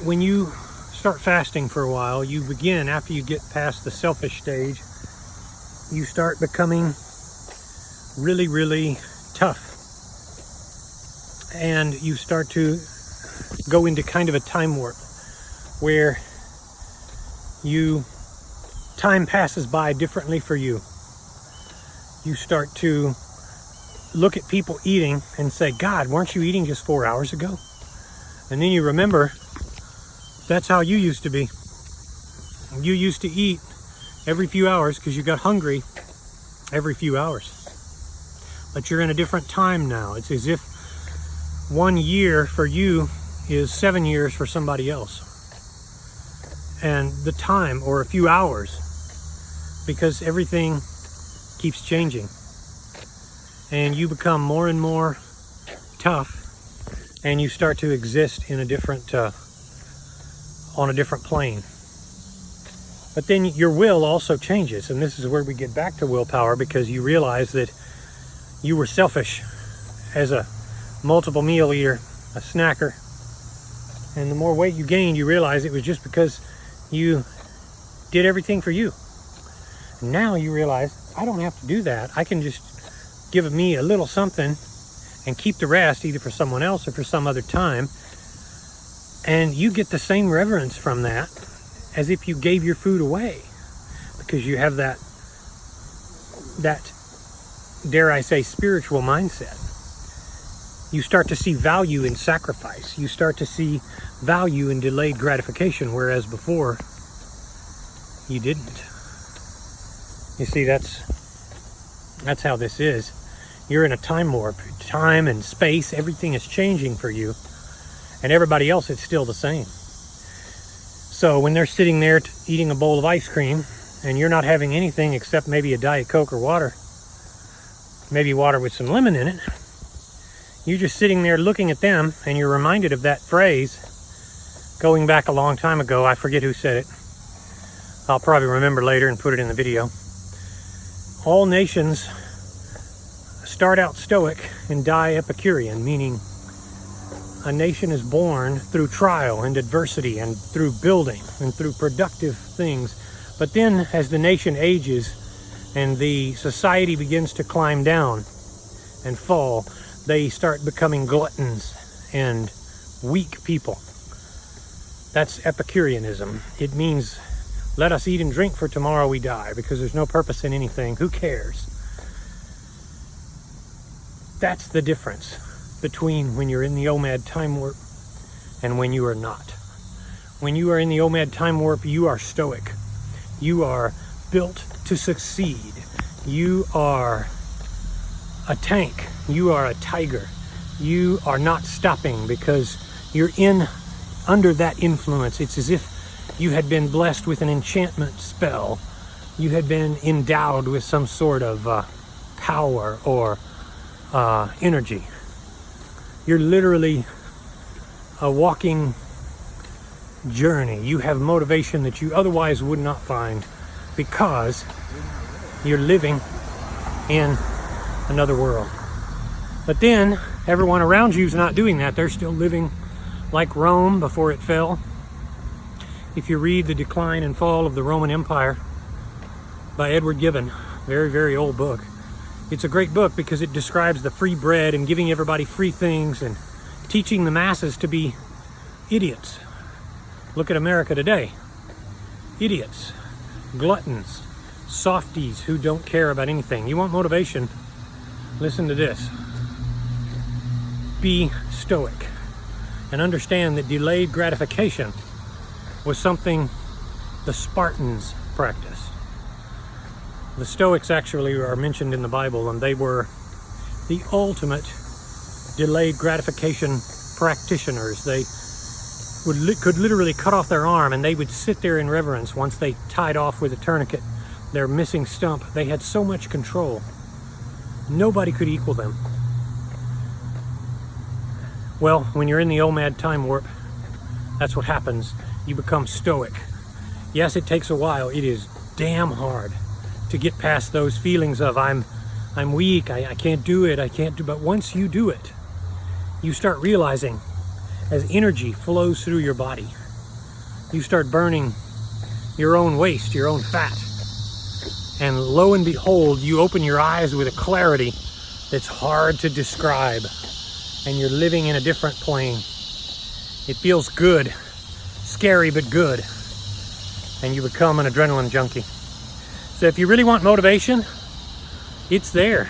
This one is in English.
when you start fasting for a while, you begin, after you get past the selfish stage, you start becoming really, really tough. And you start to go into kind of a time warp where time passes by differently for you. You start to look at people eating and say, God, weren't you eating just 4 hours ago? And then you remember, that's how you used to be. You used to eat every few hours because you got hungry every few hours. But you're in a different time now. It's as if 1 year for you is 7 years for somebody else. And the time, or a few hours, because everything keeps changing. And you become more and more tough, and you start to exist in a different, on a different plane. But then your will also changes, and this is where we get back to willpower, because you realize that you were selfish as a multiple meal eater, a snacker. And the more weight you gained, you realize it was just because you did everything for you. And now you realize, I don't have to do that. I can just give me a little something and keep the rest either for someone else or for some other time. And you get the same reverence from that as if you gave your food away, because you have that, dare I say, spiritual mindset. You start to see value in sacrifice. You start to see value in delayed gratification, whereas before you didn't. You see, that's how this is. You're in a time warp. Time and space, everything is changing for you. And everybody else, it's still the same. So when they're sitting there eating a bowl of ice cream, and you're not having anything except maybe a Diet Coke or water, maybe water with some lemon in it, you're just sitting there looking at them, and you're reminded of that phrase going back a long time ago. I forget who said it. I'll probably remember later and put it in the video. All nations start out Stoic and die Epicurean, meaning a nation is born through trial and adversity and through building and through productive things. But then as the nation ages and the society begins to climb down and fall, they start becoming gluttons and weak people. That's Epicureanism. It means, let us eat and drink, for tomorrow we die, because there's no purpose in anything. Who cares? That's the difference between when you're in the OMAD time warp and when you are not. When you are in the OMAD time warp, you are stoic. You are built to succeed. You are a tank. You are a tiger. You are not stopping because you're under that influence. It's as if you had been blessed with an enchantment spell. You had been endowed with some sort of power or energy. You're literally a walking journey. You have motivation that you otherwise would not find, because you're living in another world. But then everyone around you is not doing that. They're still living like Rome before it fell. If you read The Decline and Fall of the Roman Empire by Edward Gibbon, very, very old book, it's a great book because it describes the free bread and giving everybody free things and teaching the masses to be idiots. Look at America today. Idiots, gluttons, softies who don't care about anything. You want motivation? Listen to this. Be stoic and understand that delayed gratification was something the Spartans practiced. The Stoics actually are mentioned in the Bible, and they were the ultimate delayed gratification practitioners. They could literally cut off their arm, and they would sit there in reverence once they tied off with a tourniquet their missing stump. They had so much control. Nobody could equal them. Well, when you're in the OMAD time warp, that's what happens. You become stoic. Yes, it takes a while. It is damn hard to get past those feelings of I'm weak, I can't do it, but once you do it, you start realizing as energy flows through your body, you start burning your own waste, your own fat. And lo and behold, you open your eyes with a clarity that's hard to describe. And you're living in a different plane. It feels good, scary but good. And you become an adrenaline junkie. So if you really want motivation, it's there.